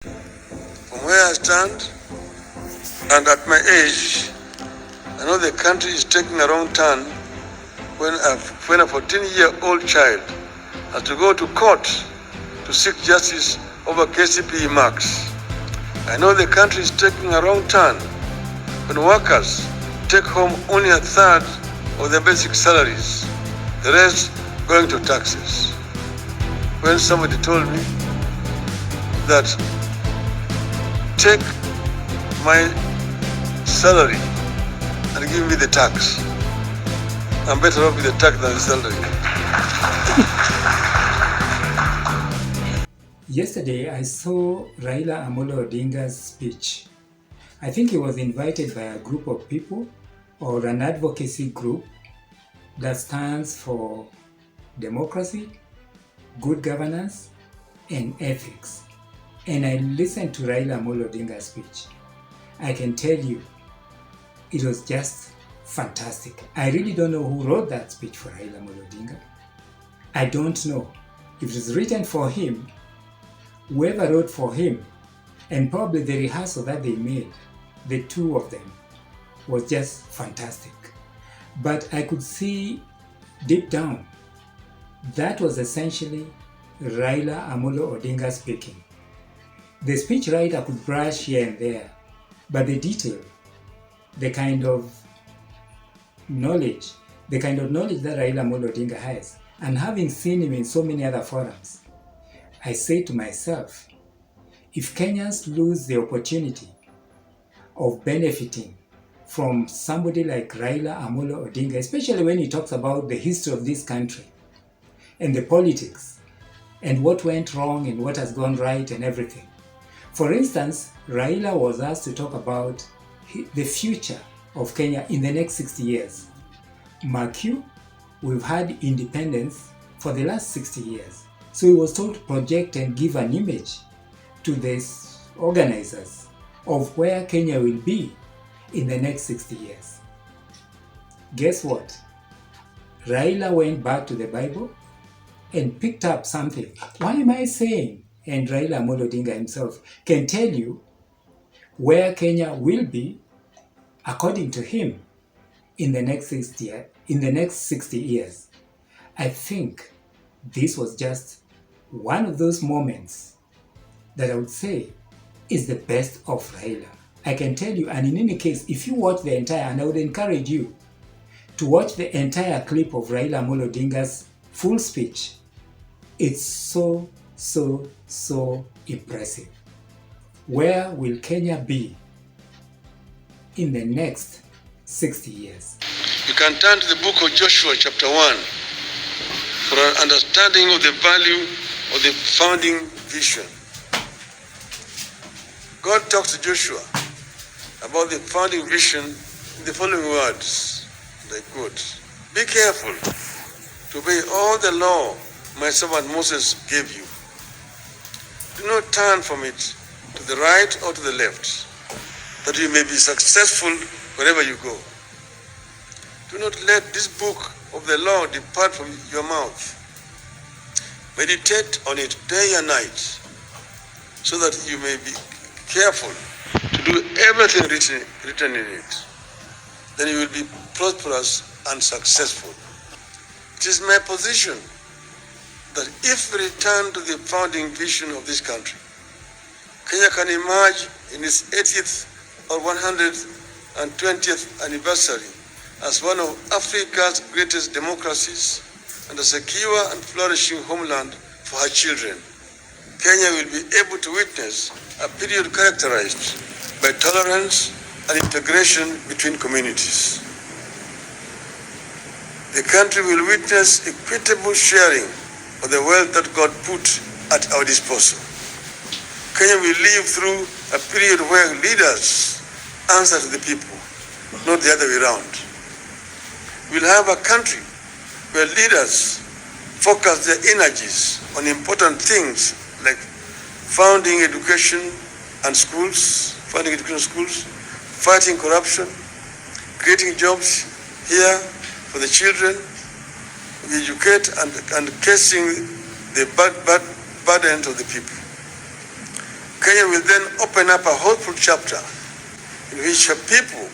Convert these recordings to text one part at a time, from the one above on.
From where I stand, and at my age, I know the country is taking a wrong turn when a 14-year-old child has to go to court to seek justice over KCPE marks. I know the country is taking a wrong turn when workers take home only a third of their basic salaries, the rest going to taxes. When somebody told me that take my salary and give me the tax, I'm better off with the tax than the salary. Yesterday, I saw Raila Amolo Odinga's speech. I think he was invited by a group of people or an advocacy group that stands for democracy, good governance, and ethics. And I listened to Raila Amolo Odinga's speech. I can tell you, it was just fantastic. I really don't know who wrote that speech for Raila Amolo Odinga. I don't know if it was written for him, whoever wrote for him, and probably the rehearsal that they made, the two of them, was just fantastic. But I could see deep down, that was essentially Raila Amolo Odinga speaking. The speechwriter could brush here and there, but the detail, the kind of knowledge that Raila Amolo Odinga has, and having seen him in so many other forums, I say to myself, if Kenyans lose the opportunity of benefiting from somebody like Raila Amolo Odinga, especially when he talks about the history of this country and the politics and what went wrong and what has gone right and everything. For instance, Raila was asked to talk about the future of Kenya in the next 60 years. Mark you, we've had independence for the last 60 years. So he was told to project and give an image to these organizers of where Kenya will be in the next 60 years. Guess what? Raila went back to the Bible and picked up something. Why am I saying? And Raila Amolo Odinga himself can tell you where Kenya will be, according to him, in the next 60 years. I think this was just one of those moments that I would say is the best of Raila. I can tell you, and in any case, if you watch the entire, and I would encourage you to watch the entire clip of Raila Amolo Odinga's full speech, it's so impressive. Where will Kenya be in the next 60 years? You can turn to the book of Joshua chapter 1 for an understanding of the value of the founding vision. God talks to Joshua about the founding vision in the following words, and I quote, "Be careful to obey all the law my servant Moses gave you. Do not turn from it to the right or to the left, that you may be successful wherever you go. Do not let this book of the law depart from your mouth. Meditate on it day and night, so that you may be careful to do everything written in it. Then you will be prosperous and successful." It is my position that if we return to the founding vision of this country, Kenya can emerge in its 80th or 120th anniversary as one of Africa's greatest democracies and a secure and flourishing homeland for her children. Kenya will be able to witness a period characterized by tolerance and integration between communities. The country will witness equitable sharing of the wealth that God put at our disposal. Kenya will live through a period where leaders answer to the people, not the other way around. We'll have a country where leaders focus their energies on important things like funding education schools, fighting corruption, creating jobs here for the children, we educate and casing the burdens of the people. Kenya will then open up a hopeful chapter in which people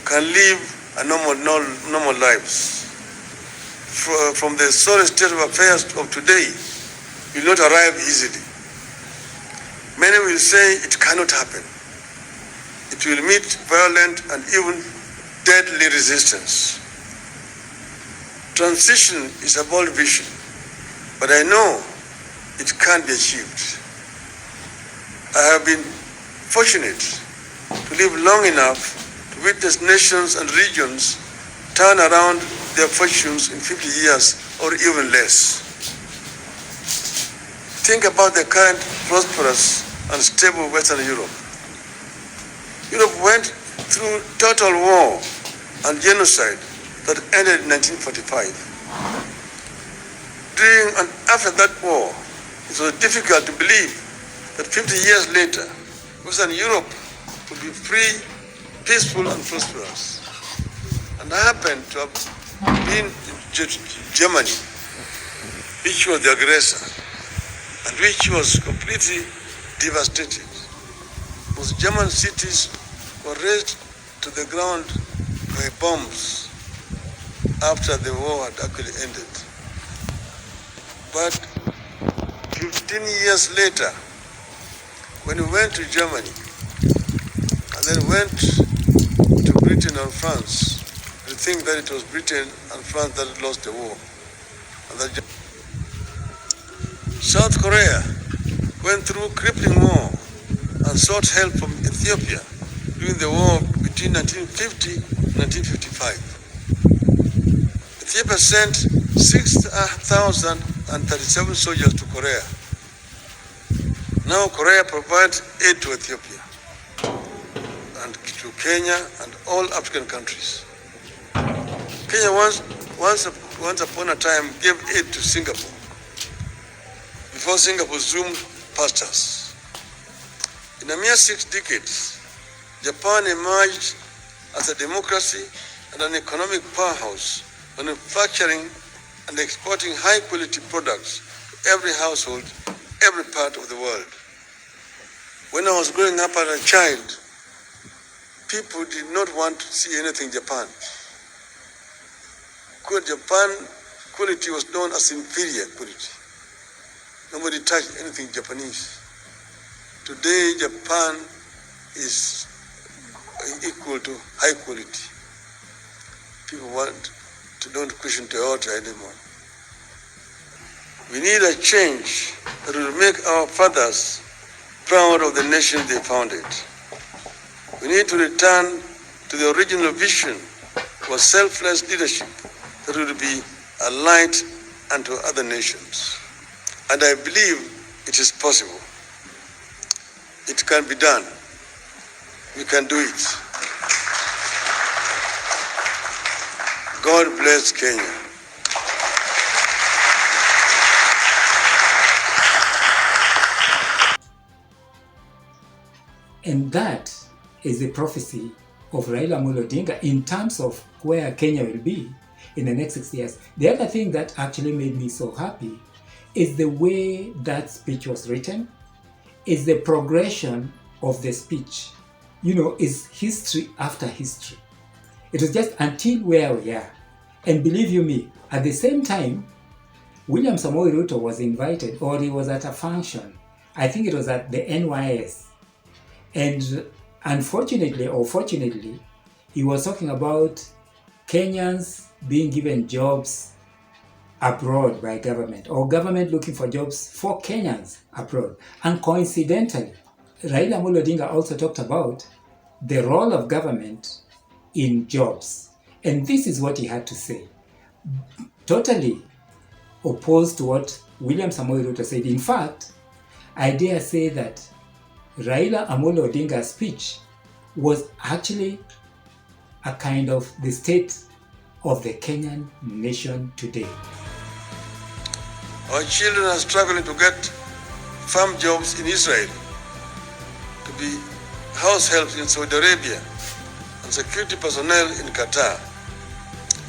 can live a normal lives. From the sorry state of affairs of today will not arrive easily. Many will say it cannot happen. It will meet violent and even deadly resistance. Transition is a bold vision, but I know it can be achieved. I have been fortunate to live long enough to witness nations and regions turn around their fortunes in 50 years or even less. Think about the current prosperous and stable Western Europe. Europe went through total war and genocide that ended in 1945. During and after that war, it was difficult to believe that 50 years later, Western Europe would be free, peaceful, and prosperous. And I happened to have been in Germany, which was the aggressor, and which was completely devastated. Most German cities were razed to the ground by bombs after the war had actually ended. But 15 years later, when we went to Germany and then went to Britain and France, we think that it was Britain and France that lost the war. And that South Korea went through crippling war and sought help from Ethiopia during the war between 1950 and 1955. Ethiopia sent 6,037 soldiers to Korea. Now Korea provides aid to Ethiopia and to Kenya and all African countries. Kenya once upon a time gave aid to Singapore before Singapore zoomed past us. In a mere 6 decades, Japan emerged as a democracy and an economic powerhouse, manufacturing and exporting high-quality products to every household, every part of the world. When I was growing up as a child, people did not want to see anything Japan. Because Japan quality was known as inferior quality. Nobody touched anything Japanese. Today, Japan is equal to high quality. People don't question Toyota anymore. We need a change that will make our fathers proud of the nation they founded. We need to return to the original vision of a selfless leadership that will be a light unto other nations. And I believe it is possible. It can be done. We can do it. God bless Kenya. And that is the prophecy of Raila Amolo Odinga in terms of where Kenya will be in the next 6 years. The other thing that actually made me so happy is the way that speech was written, is the progression of the speech. You know, is history after history. It was just until where we are. And believe you me, at the same time, William Samoei Ruto was invited, or he was at a function. I think it was at the NYS. And unfortunately or fortunately, he was talking about Kenyans being given jobs abroad by government, or government looking for jobs for Kenyans abroad. And coincidentally, Raila Amolo Odinga also talked about the role of government in jobs. And this is what he had to say. Totally opposed to what William Samoei Ruto said. In fact, I dare say that Raila Amolo Odinga's speech was actually a kind of the state of the Kenyan nation today. Our children are struggling to get farm jobs in Israel, to be house helps in Saudi Arabia, and security personnel in Qatar.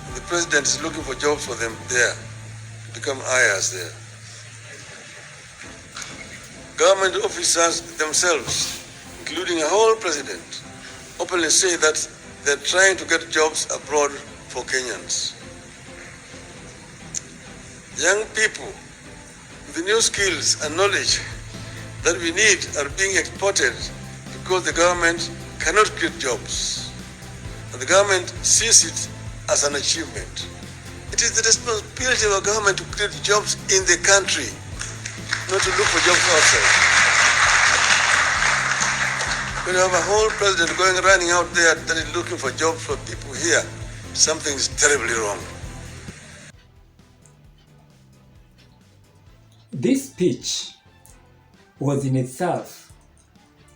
And the president is looking for jobs for them there, to become ayahs there. government officers themselves, including a whole president, openly say that they're trying to get jobs abroad for Kenyans. Young people with the new skills and knowledge that we need are being exported because the government cannot create jobs. And the government sees it as an achievement. It is the responsibility of a government to create jobs in the country, not to look for jobs outside. When you have a whole president running out there that is looking for jobs for people here, something is terribly wrong. This speech was in itself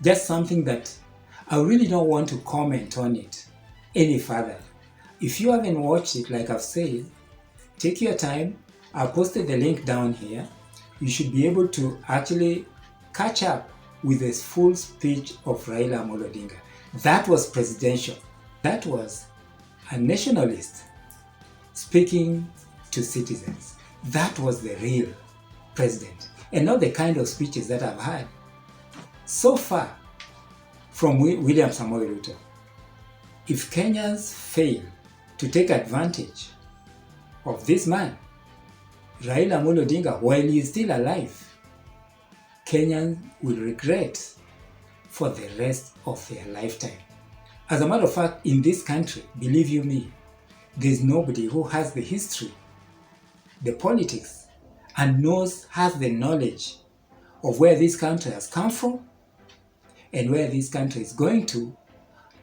just something that I really don't want to comment on it any further. If you haven't watched it, like I've said, take your time. I've posted the link down here. You should be able to actually catch up with the full speech of Raila Amolo Odinga. That was presidential. That was a nationalist speaking to citizens. That was the real president, and not the kind of speeches that I've had so far from William Samoei Ruto. If Kenyans fail to take advantage of this man, Raila Amolo Odinga, while he is still alive, Kenyans will regret for the rest of their lifetime. As a matter of fact, in this country, believe you me, there's nobody who has the history, the politics, and has the knowledge of where this country has come from and where this country is going to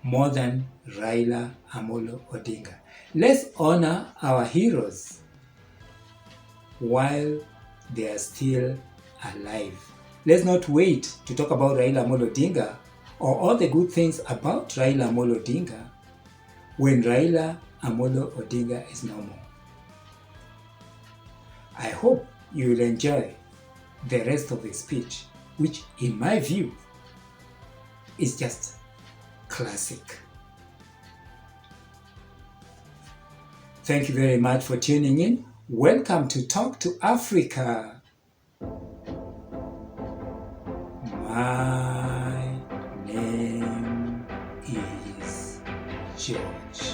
more than Raila Amolo Odinga. Let's honor our heroes while they are still alive. Let's not wait to talk about Raila Amolo Odinga or all the good things about Raila Amolo Odinga when Raila Amolo Odinga is no more. I hope you will enjoy the rest of the speech, which in my view is just classic. Thank you very much for tuning in. Welcome to Talk to Africa. My name is George.